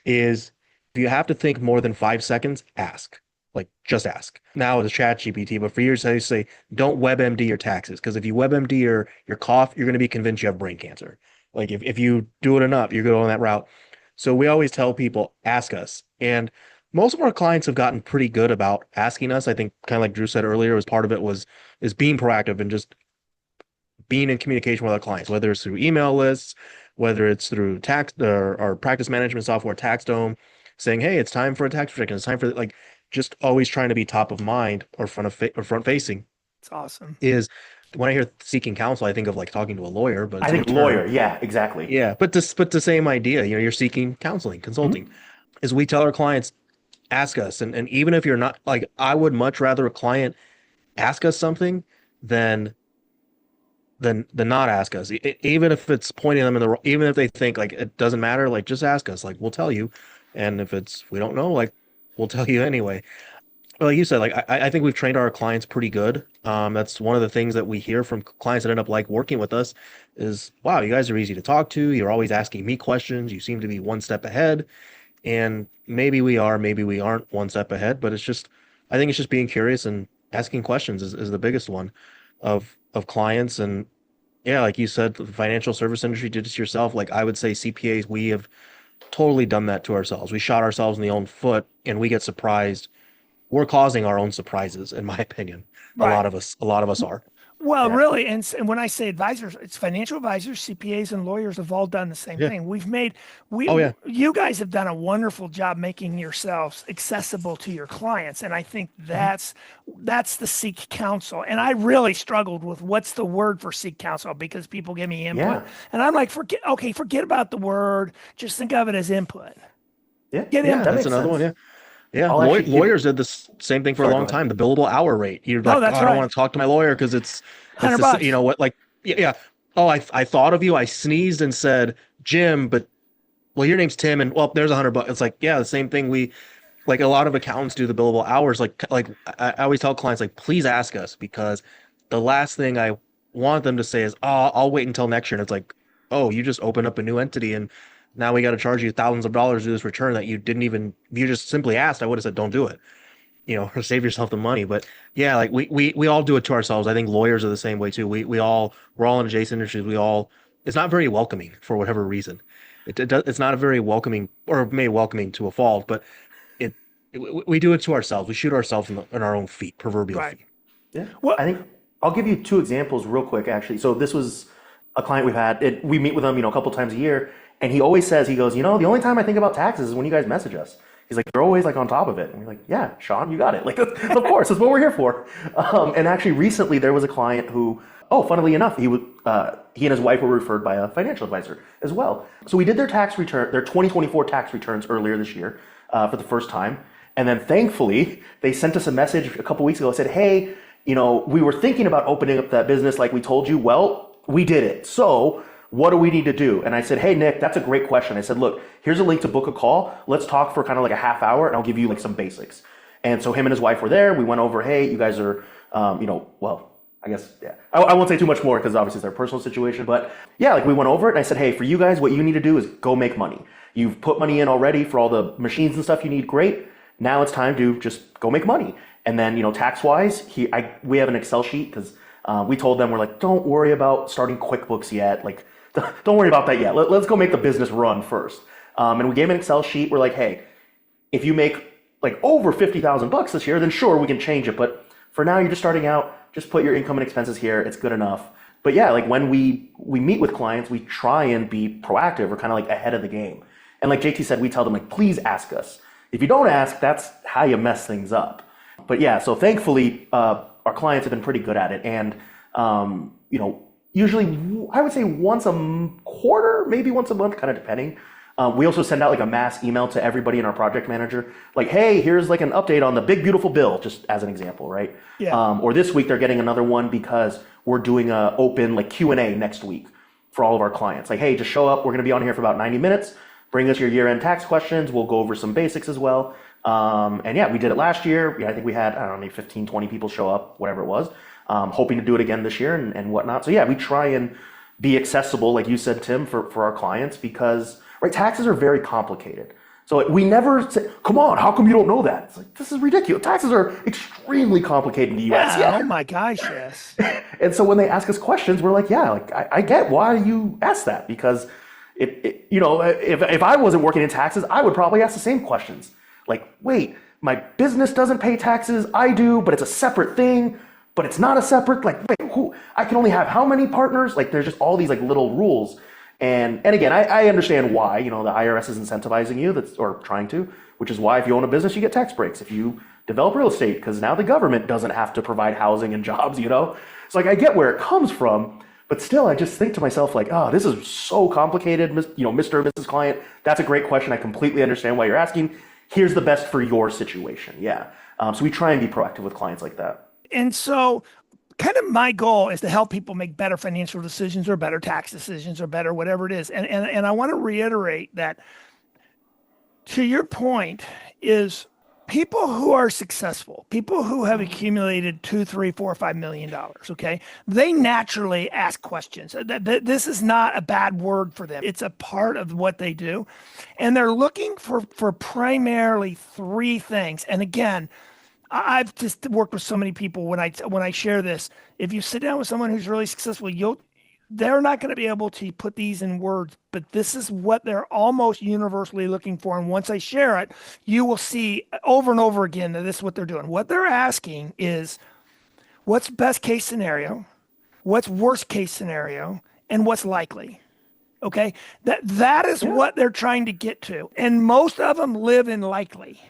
is if you have to think more than 5 seconds, ask. Like just ask. Now it's ChatGPT, but for years I used to say, don't WebMD your taxes. Because if you WebMD your cough, you're going to be convinced you have brain cancer. Like if you do it enough, you're going that route. So we always tell people, ask us. And most of our clients have gotten pretty good about asking us. I think kind of like Drew said earlier, was part of it is being proactive and just being in communication with our clients, whether it's through email lists, whether it's through tax or practice management software, TaxDome, saying, hey, it's time for a tax return. It's time for just always trying to be top of mind or front facing. It's awesome. Is when I hear seeking counsel, I think of like talking to a lawyer, but I think lawyer. Yeah, exactly. Yeah. But the same idea, you're seeking counseling, consulting. Is we tell our clients, ask us. And even if you're not I would much rather a client ask us something than not ask us. Even if it's pointing them in the, even if they think it doesn't matter, just ask us, we'll tell you. And if we don't know, we'll tell you anyway. Well, like you said, I think we've trained our clients pretty good. That's one of the things that we hear from clients that end up working with us is, wow, you guys are easy to talk to. You're always asking me questions. You seem to be one step ahead. And maybe we are, maybe we aren't one step ahead, but I think it's just being curious and asking questions is the biggest one of clients. And yeah, like you said, the financial service industry did this yourself. I would say CPAs, we have totally done that to ourselves. We shot ourselves in the own foot and we get surprised. We're causing our own surprises, in my opinion. Right. A lot of us are. Well, really, and when I say advisors, it's financial advisors, CPAs, and lawyers have all done the same thing. You guys have done a wonderful job making yourselves accessible to your clients, and I think that's the seek counsel. And I really struggled with what's the word for seek counsel because people give me input, and I'm like, forget about the word, just think of it as input. Yeah, that's another one. Yeah. Yeah, lawyers did the same thing for a long time. The billable hour rate. You're like, I don't want to talk to my lawyer because it's $100. You know what? Yeah. Oh, I thought of you. I sneezed and said Jim, but your name's Tim, and there's $100. It's the same thing. We a lot of accountants do the billable hours. I always tell clients, please ask us because the last thing I want them to say is, oh, I'll wait until next year. And it's oh, you just opened up a new entity and Now we got to charge you thousands of dollars to do this return that you didn't even, if you just simply asked, I would have said, don't do it, or save yourself the money. But yeah, like we all do it to ourselves. I think lawyers are the same way too. We're all in adjacent industries. It's not very welcoming for whatever reason. It's not a very welcoming, or maybe welcoming to a fault, but we do it to ourselves. We shoot ourselves in our own feet, proverbial Right. feet. Yeah. Well, I think I'll give you two examples real quick, actually. So this was a client we've had. We meet with him, a couple times a year, and he always says, he goes, the only time I think about taxes is when you guys message us. He's like, you're always like on top of it. And we're like, yeah, Sean, you got it. Like, of course, that's what we're here for. And actually, recently there was a client who, funnily enough, he and his wife were referred by a financial advisor as well. So we did their 2024 tax returns earlier this year for the first time. And then thankfully, they sent us a message a couple weeks ago that said, hey, we were thinking about opening up that business like we told you. Well, we did it. So what do we need to do? And I said, hey, Nick, that's a great question. I said, look, here's a link to book a call. Let's talk for kind of like a half hour and I'll give you like some basics. And so him and his wife were there. We went over, hey, you guys are, I guess, yeah. I won't say too much more because obviously it's their personal situation. But yeah, like we went over it and I said, hey, for you guys, what you need to do is go make money. You've put money in already for all the machines and stuff you need. Great. Now it's time to just go make money. And then, tax-wise, we have an Excel sheet because we told them, we're like, don't worry about starting QuickBooks yet. Like, don't worry about that yet. Let's go make the business run first. And we gave him an Excel sheet. We're like, hey, if you make like over $50,000 this year, then sure, we can change it. But for now, you're just starting out. Just put your income and expenses here. It's good enough. But yeah, like when we meet with clients, we try and be proactive. We're kind of like ahead of the game. And like JT said, we tell them like, please ask us. If you don't ask, that's how you mess things up. But yeah, so thankfully, our clients have been pretty good at it. And, usually I would say once a quarter, maybe once a month, kind of depending. We also send out like a mass email to everybody in our project manager, like, hey, here's like an update on the big, beautiful bill, just as an example, right? Yeah. Or this week they're getting another one because we're doing a open like Q&A next week for all of our clients. Like, hey, just show up. We're going to be on here for about 90 minutes. Bring us your year-end tax questions. We'll go over some basics as well. And yeah, we did it last year. I think we had, I don't know, maybe 15, 20 people show up, whatever it was, hoping to do it again this year and whatnot. So yeah, we try and be accessible, like you said, Tim, for our clients because, right, taxes are very complicated. So we never say, come on, how come you don't know that? It's like, this is ridiculous. Taxes are extremely complicated in the US. Yeah. Oh my gosh, yes. And so when they ask us questions, we're like, yeah, like I get why you ask that because if I wasn't working in taxes, I would probably ask the same questions. Like, wait, my business doesn't pay taxes. I do, but it's a separate thing. But it's not a separate, like, wait, I can only have how many partners? Like, there's just all these like little rules. And again, I understand why, the IRS is incentivizing you or trying to, which is why if you own a business, you get tax breaks. If you develop real estate, because now the government doesn't have to provide housing and jobs, So like, I get where it comes from. But still, I just think to myself, like, oh, this is so complicated, Mr. and Mrs. Client. That's a great question. I completely understand why you're asking. Here's the best for your situation. Yeah. So we try and be proactive with clients like that. And so kind of my goal is to help people make better financial decisions or better tax decisions or better whatever it is. And I want to reiterate that to your point is people who are successful, people who have accumulated $2, $3, $4, $5 million, okay, they naturally ask questions. This is not a bad word for them. It's a part of what they do. And they're looking for primarily three things. And again, I've just worked with so many people when I share this. If you sit down with someone who's really successful, they're not going to be able to put these in words, but this is what they're almost universally looking for. And once I share it, you will see over and over again that this is what they're doing. What they're asking is what's best case scenario, what's worst case scenario, and what's likely. Okay. That is what they're trying to get to. And most of them live in likely.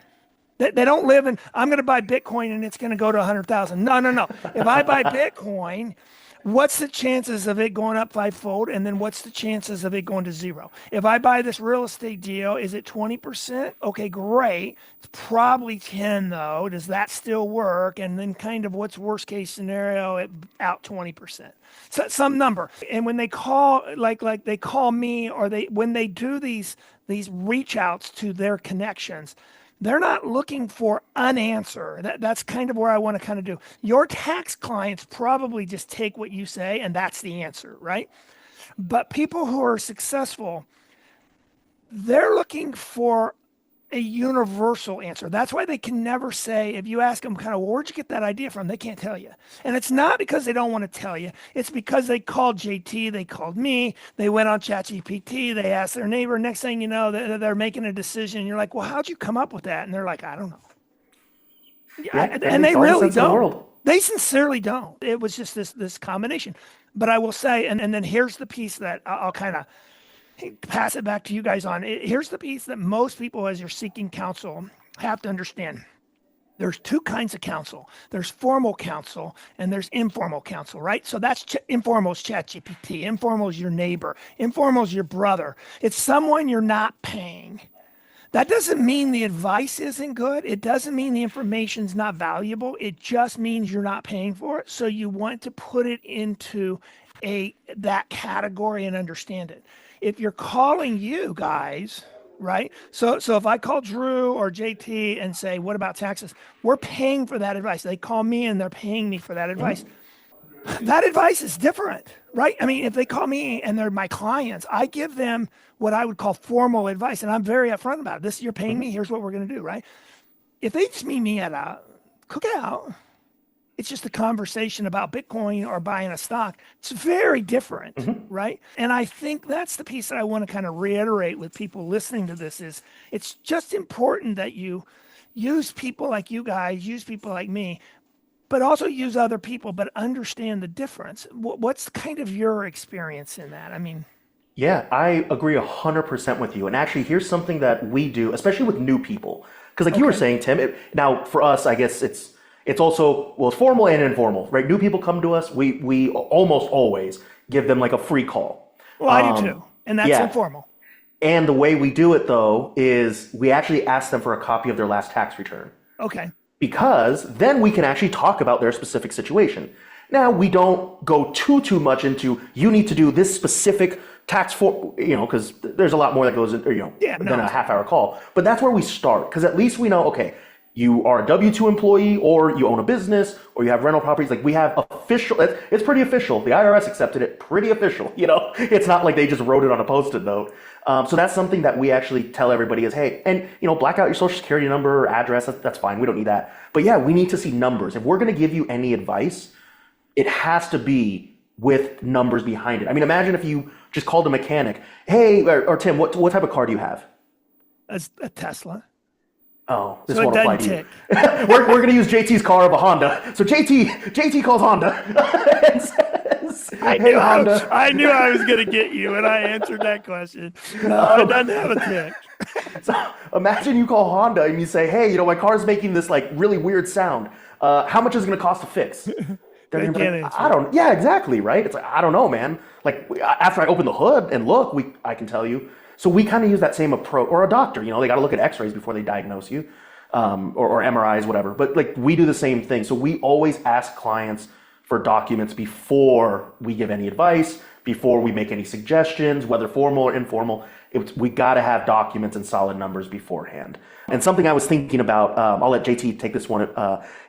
They don't live in, I'm going to buy Bitcoin and it's going to go to 100,000. No. If I buy Bitcoin, what's the chances of it going up fivefold? And then what's the chances of it going to zero? If I buy this real estate deal, is it 20%? Okay, great. It's probably 10 though. Does that still work? And then kind of what's worst case scenario out 20%. So some number. And when they call, like they call me or when they do these reach outs to their connections, they're not looking for an answer. That's kind of where I want to kind of do. Your tax clients probably just take what you say and that's the answer, right? But people who are successful, they're looking for a universal answer. That's why they can never say, if you ask them kind of, well, where'd you get that idea from? They can't tell you. And it's not because they don't want to tell you. It's because they called JT, they called me, they went on ChatGPT, they asked their neighbor. Next thing you know, they're making a decision. You're like, well, how'd you come up with that? And they're like, I don't know. Yeah, And they really don't. world. They sincerely don't. It was just this combination. But I will say, and then here's the piece that I'll kind of pass it back to you guys on. Here's the piece that most people, as you're seeking counsel, have to understand. There's two kinds of counsel. There's formal counsel and there's informal counsel, right? So that's informal is ChatGPT. Informal is your neighbor. Informal is your brother. It's someone you're not paying. That doesn't mean the advice isn't good. It doesn't mean the information's not valuable. It just means you're not paying for it. So you want to put it into that category and understand it. If you're calling you guys, right? So if I call Drew or JT and say, what about taxes? We're paying for that advice. They call me and they're paying me for that advice. That advice is different, right? I mean, if they call me and they're my clients, I give them what I would call formal advice. And I'm very upfront about it. This, you're paying me. Here's what we're going to do, right? If they just meet me at a cookout, it's just a conversation about Bitcoin or buying a stock. It's very different, right? And I think that's the piece that I want to kind of reiterate with people listening to this is it's just important that you use people like you guys, use people like me, but also use other people, but understand the difference. What's kind of your experience in that? I mean, Yeah, I agree 100% with you. And actually, here's something that we do, especially with new people. Because like you were saying, Tim, now for us, I guess it's also, well, it's formal and informal, right? New people come to us, we almost always give them like a free call. Well, I do too. And that's informal. And the way we do it though, is we actually ask them for a copy of their last tax return. Okay. Because then we can actually talk about their specific situation. Now, we don't go too much into, you need to do this specific tax for, because there's a lot more that goes in, than a half-hour call. But that's where we start, because at least we know, okay, you are a W-2 employee, or you own a business, or you have rental properties. Like we have official, it's pretty official. The IRS accepted it, pretty official. It's not like they just wrote it on a Post-it note. So that's something that we actually tell everybody is, hey, and black out your social security number, address. That's fine. We don't need that. But yeah, we need to see numbers. If we're going to give you any advice, it has to be with numbers behind it. I mean, imagine if you just called a mechanic, hey, or Tim, what type of car do you have? A Tesla. Oh, this so won't apply to tick. you. we're going to use JT's car of a Honda. So JT calls Honda and says, I knew I was going to get you, and I answered that question. No, it doesn't have a tick. So imagine you call Honda and you say, hey, my car's making this like really weird sound. How much is it going to cost to fix? They can't answer. I don't. Yeah, exactly. Right. It's like, I don't know, man. Like after I open the hood and look, I can tell you. So we kind of use that same approach, or a doctor, they got to look at x-rays before they diagnose you, or MRIs, whatever. But like we do the same thing. So we always ask clients for documents before we give any advice, before we make any suggestions, whether formal or informal. We got to have documents and solid numbers beforehand. And something I was thinking about, I'll let JT take this one,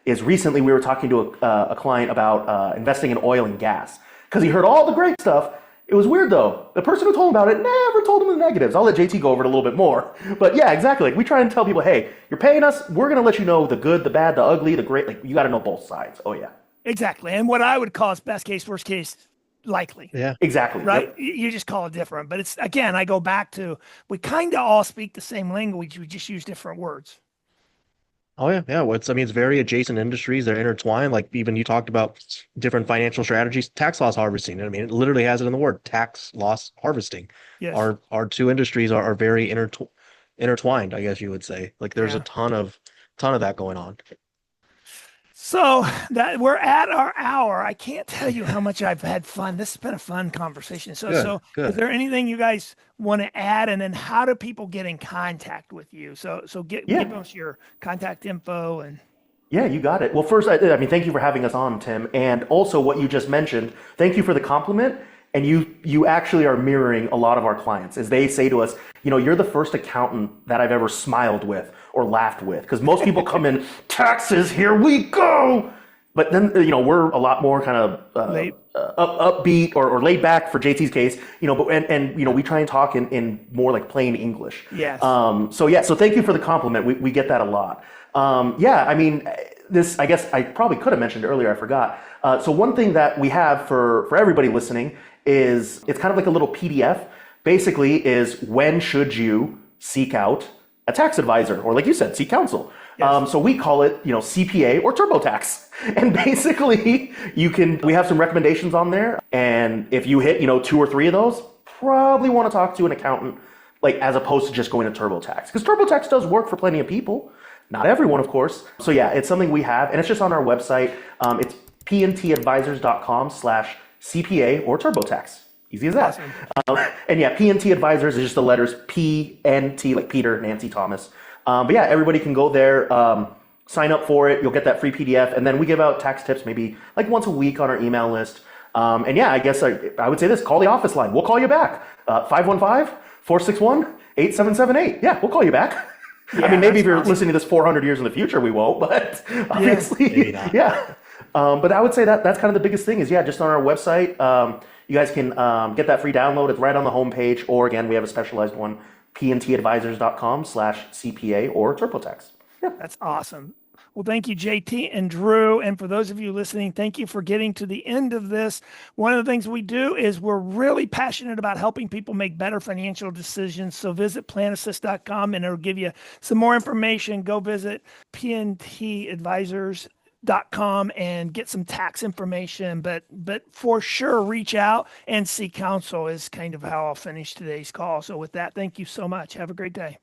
is recently we were talking to a client about investing in oil and gas, because he heard all the great stuff. It was weird though. The person who told him about it never told him the negatives. I'll let JT go over it a little bit more. But yeah, exactly. Like we try and tell people, hey, you're paying us. We're going to let you know the good, the bad, the ugly, the great. Like you got to know both sides. Oh yeah. Exactly. And what I would call is best case, worst case, likely. Yeah. Exactly. Right. Yep. You just call it different. But it's, again, I go back to, we kind of all speak the same language. We just use different words. Oh yeah, yeah. It's very adjacent industries. They're intertwined. Like even you talked about different financial strategies, tax loss harvesting. I mean, it literally has it in the word, tax loss harvesting. Yes. Our two industries are very intertwined, I guess you would say. Like there's a ton of that going on. So that we're at our hour. I can't tell you how much I've had fun. This has been a fun conversation. So Good. Is there anything you guys want to add? And then how do people get in contact with you? So give us your contact info and. Yeah, you got it. Well, first, I mean, thank you for having us on, Tim. And also what you just mentioned, thank you for the compliment. And you actually are mirroring a lot of our clients as they say to us, you're the first accountant that I've ever smiled with or laughed with. Because most people come in, taxes, here we go. But then, we're a lot more kind of Late. upbeat or laid back for JT's case, but we try and talk in more like plain English. Yes. So thank you for the compliment. We get that a lot. I mean, this, I guess I probably could have mentioned earlier, I forgot. So one thing that we have for everybody listening is it's kind of like a little PDF. Basically is, when should you seek out a tax advisor, or like you said, seek counsel. Yes. So we call it, CPA or TurboTax. And basically we have some recommendations on there. And if you hit, 2 or 3 of those, probably want to talk to an accountant, like, as opposed to just going to TurboTax, because TurboTax does work for plenty of people. Not everyone, of course. So yeah, it's something we have, and it's just on our website. It's pntadvisors.com/CPA or TurboTax. Easy as that. Awesome. And yeah, PNT Advisors is just the letters PNT, like Peter, Nancy, Thomas. But yeah, everybody can go there, sign up for it. You'll get that free PDF. And then we give out tax tips maybe like once a week on our email list. And yeah, I guess I would say this: call the office line. We'll call you back. 515-461-8778. Yeah, we'll call you back. Yeah, I mean, maybe if you're listening to this 400 years in the future, we won't, but obviously, yeah. But I would say that's kind of the biggest thing is, just on our website, you guys can get that free download. It's right on the homepage, or again, we have a specialized one, pntadvisors.com/CPA or TurboTax. Yeah. That's awesome. Well, thank you, JT and Drew. And for those of you listening, thank you for getting to the end of this. One of the things we do is we're really passionate about helping people make better financial decisions. So visit PlanAssist.com and it'll give you some more information. Go visit pntadvisors.com and get some tax information, but for sure, reach out and seek counsel is kind of how I'll finish today's call. So with that, thank you so much. Have a great day.